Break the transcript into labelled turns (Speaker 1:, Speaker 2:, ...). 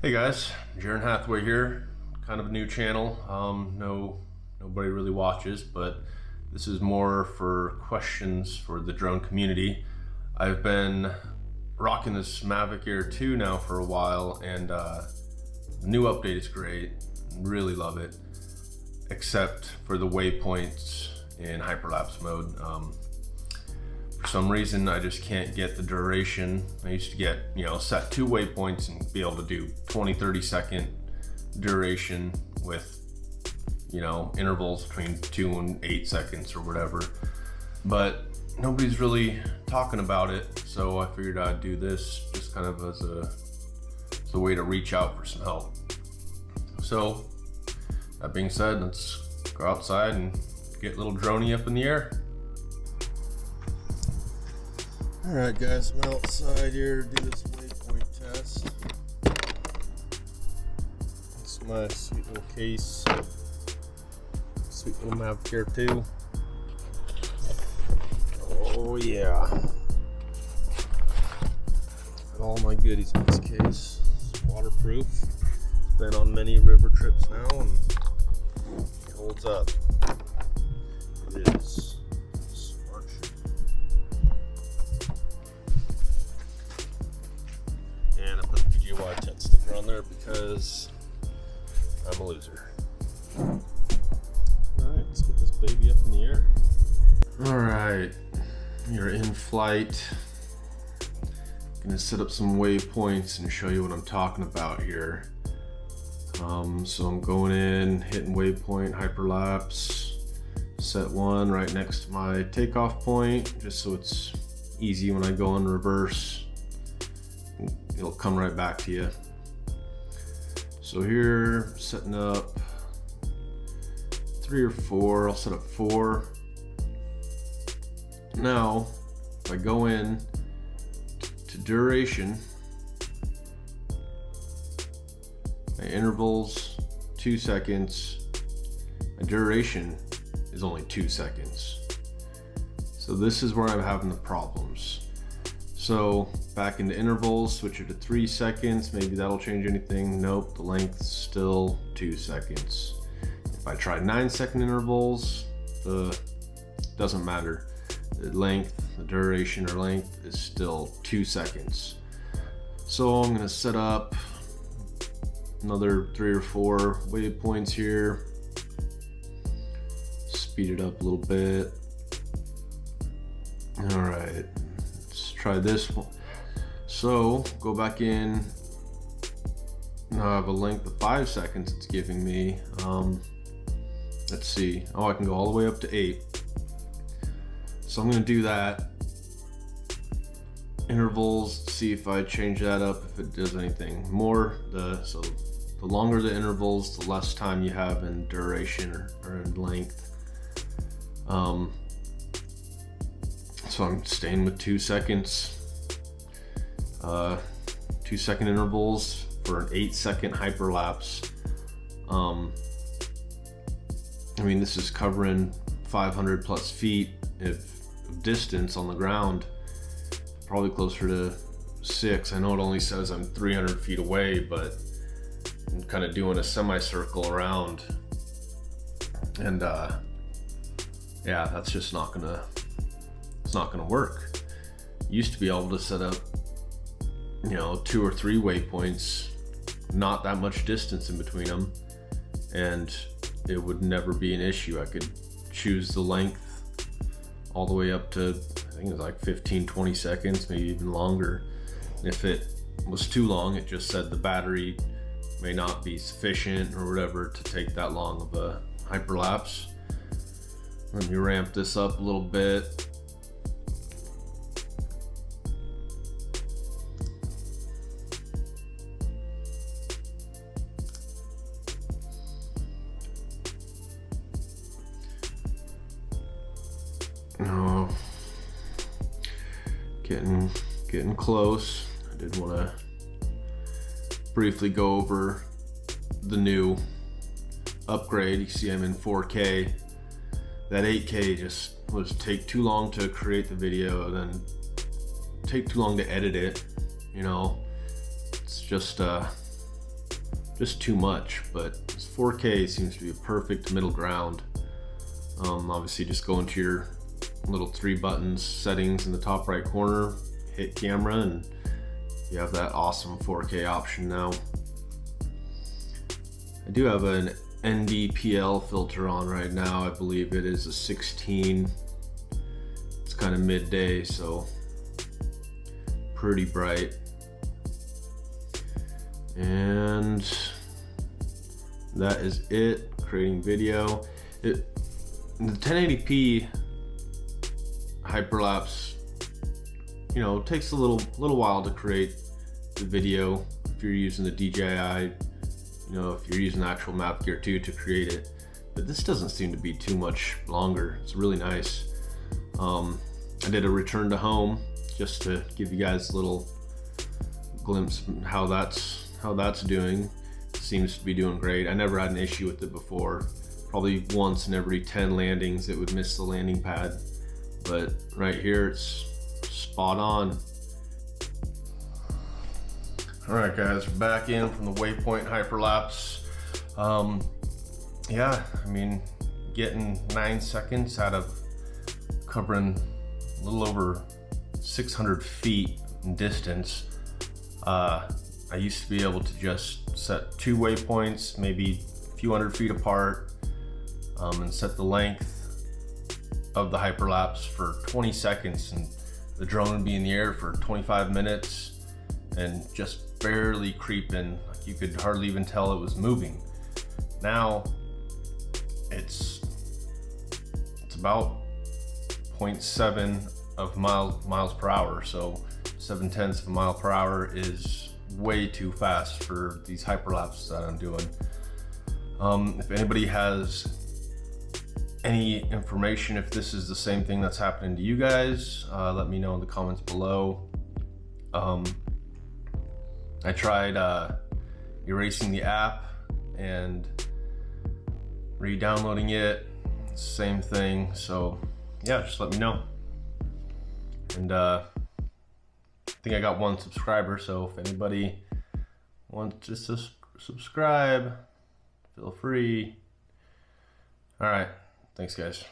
Speaker 1: Hey guys, Jaron Hathaway here. Kind of a new channel. Nobody really watches, but this is more for questions for the drone community. I've been rocking this Mavic Air 2 now for a while, and the new update is great. Really love it, except for the waypoints in hyperlapse mode. For some reason, I just can't get the duration. I used to get, set 2 waypoints and be able to do 20-30 second duration with, intervals between 2 and 8 seconds or whatever. But nobody's really talking about it, so I figured I'd do this just kind of as a way to reach out for some help. So that being said, let's go outside and get little droney up in the air. Alright guys, I'm outside here to do this waypoint test. This is my sweet little case. Sweet little Mavic Air 2. Oh yeah. Got all my goodies in this case. It's waterproof. It's been on many river trips now and it holds up. It is. Tent sticker on there because I'm a loser. Alright, let's get this baby up in the air. Alright, you're in flight. Gonna set up some waypoints and show you what I'm talking about here. So I'm going in, hitting waypoint, hyperlapse, set 1 right next to my takeoff point, just so it's easy when I go in reverse. It'll come right back to you. So here, setting up 3 or 4. I'll set up 4. Now, if I go in to duration, my intervals 2 seconds. My duration is only 2 seconds. So this is where I'm having the problems. So back into intervals, switch it to 3 seconds. Maybe that'll change anything. Nope, the length's still 2 seconds. If I try 9-second intervals, doesn't matter. The length, the duration or length is still 2 seconds. So I'm gonna set up another 3 or 4 waypoints here. Speed it up a little bit. All right. Try this one. So go back in. Now I have a length of 5 seconds it's giving me. Let's see. Oh, I can go all the way up to 8. So I'm going to do that. Intervals, see if I change that up, if it does anything more. So the longer the intervals, the less time you have in duration or in length. So I'm staying with 2 seconds, 2 second intervals for an 8-second hyperlapse. I mean, this is covering 500 plus feet of distance on the ground, probably closer to 6. I know it only says I'm 300 feet away, but I'm kind of doing a semicircle around, and yeah, that's just not gonna work. Used to be able to set up 2 or 3 waypoints, not that much distance in between them, and it would never be an issue. I could choose the length all the way up to, I think it was like 15-20 seconds, maybe even longer. And if it was too long, it just said the battery may not be sufficient or whatever to take that long of a hyperlapse. Let me ramp this up a little bit. No, getting close. I did want to briefly go over the new upgrade. You see I'm in 4K. That 8K just was take too long to create the video, and then take too long to edit it. It's just just too much, but this 4K seems to be a perfect middle ground. Obviously just go into your little 3 buttons settings in the top right corner, hit camera, and you have that awesome 4K option now. I do have an NDPL filter on right now. I believe it is a 16. It's kind of midday, so pretty bright. And that is it, creating video. The 1080p Hyperlapse, you know, takes a little while to create the video if you're using the DJI, you know, if you're using the actual Mavic Air 2 to create it. But this doesn't seem to be too much longer. It's really nice. I did a return to home just to give you guys a little glimpse of how that's doing. It seems to be doing great. I never had an issue with it before. Probably once in every 10 landings it would miss the landing pad, but right here it's spot on. All right guys, we're back in from the waypoint Hyperlapse. Yeah, I mean, getting 9 seconds out of covering a little over 600 feet in distance. I used to be able to just set 2 waypoints, maybe a few hundred feet apart, and set the length of the Hyperlapse for 20 seconds, and the drone would be in the air for 25 minutes and just barely creeping. Like, you could hardly even tell it was moving. Now it's about 0.7 of miles per hour, so 0.7 of a mile per hour is way too fast for these Hyperlapses that I'm doing. If anybody has any information, if this is the same thing that's happening to you guys, let me know in the comments below. I tried erasing the app and re-downloading it, same thing. So yeah, just let me know. And I think I got 1 subscriber, so if anybody wants to subscribe, feel free. All right, thanks guys.